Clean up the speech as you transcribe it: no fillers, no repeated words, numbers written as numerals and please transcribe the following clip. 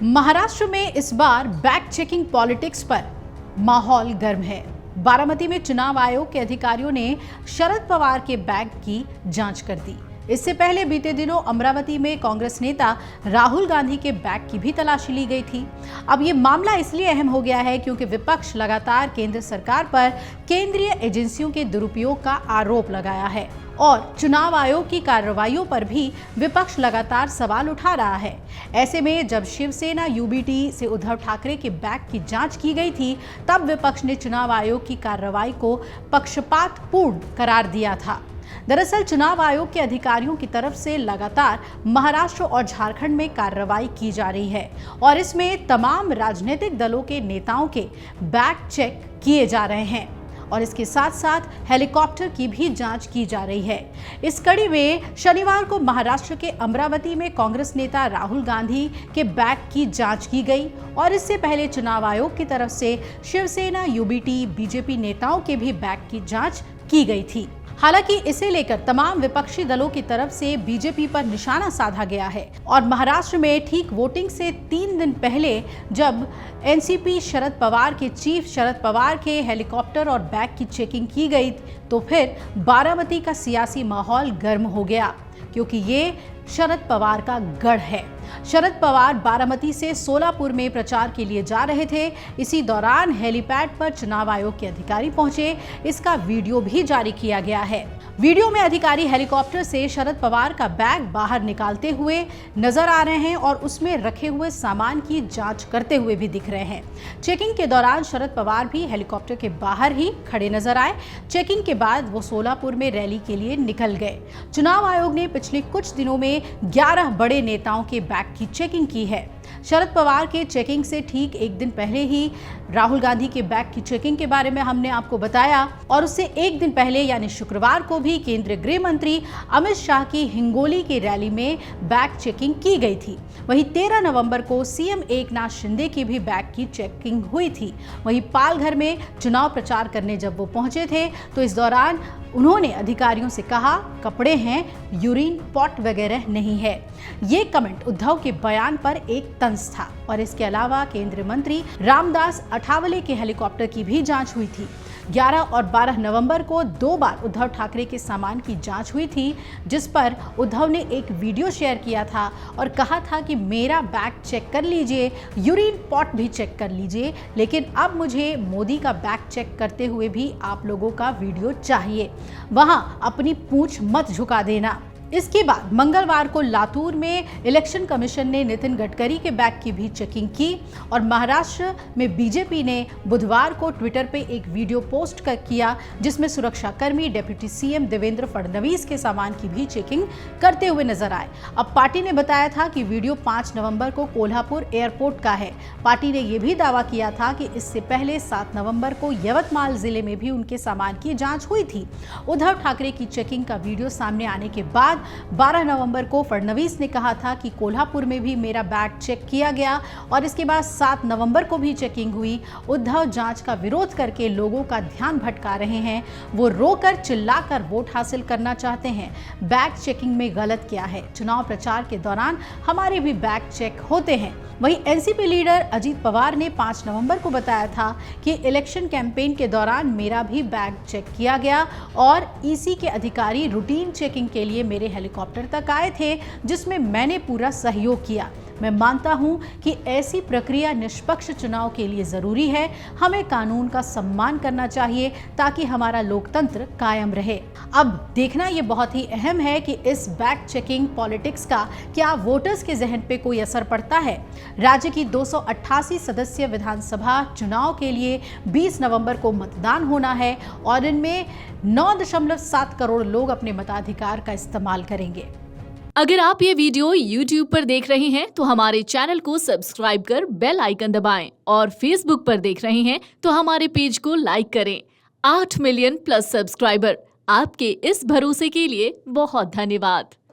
महाराष्ट्र में इस बार back checking politics पर माहौल गर्म है। बारामती में चुनाव आयोग के अधिकारियों ने शरद पवार के बैग की जांच कर दी। इससे पहले बीते दिनों अमरावती में कांग्रेस नेता राहुल गांधी के बैग की भी तलाशी ली गई थी। अब ये मामला इसलिए अहम हो गया है क्योंकि विपक्ष लगातार केंद्र सरकार पर केंद्रीय एजेंसियों के दुरुपयोग का आरोप लगाया है और चुनाव आयोग की कार्रवाइयों पर भी विपक्ष लगातार सवाल उठा रहा है। ऐसे में जब शिवसेना यूबीटी से उद्धव ठाकरे के बैग की जांच की गई थी, तब विपक्ष ने चुनाव आयोग की कार्रवाई को पक्षपातपूर्ण करार दिया था। दरअसल चुनाव आयोग के अधिकारियों की तरफ से लगातार महाराष्ट्र और झारखंड में कार्रवाई की जा रही है और इसमें तमाम राजनीतिक दलों के नेताओं के बैग चेक किए जा रहे हैं और इसके साथ साथ हेलीकॉप्टर की भी जांच की जा रही है। इस कड़ी में शनिवार को महाराष्ट्र के अमरावती में कांग्रेस नेता राहुल गांधी के बैग की जांच की गई और इससे पहले चुनाव आयोग की तरफ से शिवसेना यूबीटी बीजेपी नेताओं के भी बैग की जांच की गई थी। हालांकि इसे लेकर तमाम विपक्षी दलों की तरफ से बीजेपी पर निशाना साधा गया है और महाराष्ट्र में ठीक वोटिंग से 3 दिन पहले जब एनसीपी शरद पवार के चीफ शरद पवार के हेलीकॉप्टर और बैग की चेकिंग की गई, तो फिर बारामती का सियासी माहौल गर्म हो गया क्योंकि ये शरद पवार का गढ़ है। शरद पवार बारामती से सोलापुर में प्रचार के लिए जा रहे थे। इसी दौरान हेलीपैड पर चुनाव आयोग के अधिकारी पहुंचे। इसका वीडियो भी जारी किया गया है। वीडियो में अधिकारी हेलीकॉप्टर से शरद पवार का बैग बाहर निकालते हुए नजर आ रहे हैं और उसमें रखे हुए सामान की जांच करते हुए भी दिख रहे हैं। चेकिंग के दौरान शरद पवार भी हेलीकॉप्टर के बाहर ही खड़े नजर आए। चेकिंग के बाद वो सोलापुर में रैली के लिए निकल गए। चुनाव आयोग ने पिछले कुछ दिनों में 11 बड़े नेताओं के बैग की चेकिंग की है। शरद पवार के चेकिंग से ठीक एक दिन पहले ही राहुल गांधी के बैग की चेकिंग के बारे में हमने आपको बताया और उससे एक दिन पहले यानी शुक्रवार को भी केंद्रीय गृह मंत्री अमित शाह की हिंगोली की रैली में बैग चेकिंग की गई थी। वहीं 13 नवंबर को सीएम एकनाथ शिंदे की भी बैग की चेकिंग हुई थी। वहीं पालघर में चुनाव प्रचार करने जब वो पहुंचे थे तो इस दौरान उन्होंने अधिकारियों से कहा, कपड़े हैं, यूरिन पॉट वगैरह नहीं है। ये कमेंट उद्धव के बयान पर एक तंज था और इसके अलावा केंद्रीय मंत्री रामदास अठावले के हेलीकॉप्टर की भी जांच हुई थी। 11 और 12 नवंबर को 2 बार उद्धव ठाकरे के सामान की जांच हुई थी, जिस पर उद्धव ने एक वीडियो शेयर किया था और कहा था कि मेरा बैग चेक कर लीजिए, यूरिन पॉट भी चेक कर लीजिए, लेकिन अब मुझे मोदी का बैग चेक करते हुए भी आप लोगों का वीडियो चाहिए। वहां अपनी पूंछ मत झुका देना। इसके बाद मंगलवार को लातूर में इलेक्शन कमीशन ने नितिन गडकरी के बैग की भी चेकिंग की और महाराष्ट्र में बीजेपी ने बुधवार को ट्विटर पे एक वीडियो पोस्ट किया जिसमें सुरक्षाकर्मी डिप्टी सीएम देवेंद्र फडणवीस के सामान की भी चेकिंग करते हुए नजर आए। अब पार्टी ने बताया था कि वीडियो 5 नवंबर को कोल्हापुर एयरपोर्ट का है। पार्टी ने यह भी दावा किया था कि इससे पहले 7 नवंबर को यवतमाल जिले में भी उनके सामान की जांच हुई थी। उद्धव ठाकरे की चेकिंग का वीडियो सामने आने के बाद 12 नवंबर को फडणवीस ने कहा था कि कोल्हापुर में भी मेरा बैग चेक किया गया और इसके बाद 7 नवंबर को भी चेकिंग हुई। उद्धव जांच का विरोध करके लोगों का ध्यान भटका रहे हैं। वो रोकर चिल्लाकर वोट हासिल करना चाहते हैं। बैग चेकिंग में गलत क्या है? चुनाव प्रचार के दौरान हमारे भी बैग चेक होते हैं। वहीं एनसीपी लीडर अजीत पवार ने 5 नवंबर को बताया था कि इलेक्शन कैंपेन के दौरान मेरा भी बैग चेक किया गया और ईसी के अधिकारी रूटीन चेकिंग के लिए मेरे हेलीकॉप्टर तक आए थे, जिसमें मैंने पूरा सहयोग किया। मैं मानता हूं कि ऐसी प्रक्रिया निष्पक्ष चुनाव के लिए जरूरी है। हमें कानून का सम्मान करना चाहिए ताकि हमारा लोकतंत्र कायम रहे। अब देखना ये बहुत ही अहम है कि इस बैग चेकिंग पॉलिटिक्स का क्या वोटर्स के जहन पे कोई असर पड़ता है। राज्य की 288 सदस्यीय विधानसभा चुनाव के लिए 20 नवंबर को मतदान होना है और इनमें 9.7 करोड़ लोग अपने मताधिकार का इस्तेमाल करेंगे। अगर आप ये वीडियो YouTube पर देख रहे हैं तो हमारे चैनल को सब्सक्राइब कर बेल आइकन दबाएं और Facebook पर देख रहे हैं तो हमारे पेज को लाइक करें। 8 मिलियन प्लस सब्सक्राइबर, आपके इस भरोसे के लिए बहुत धन्यवाद।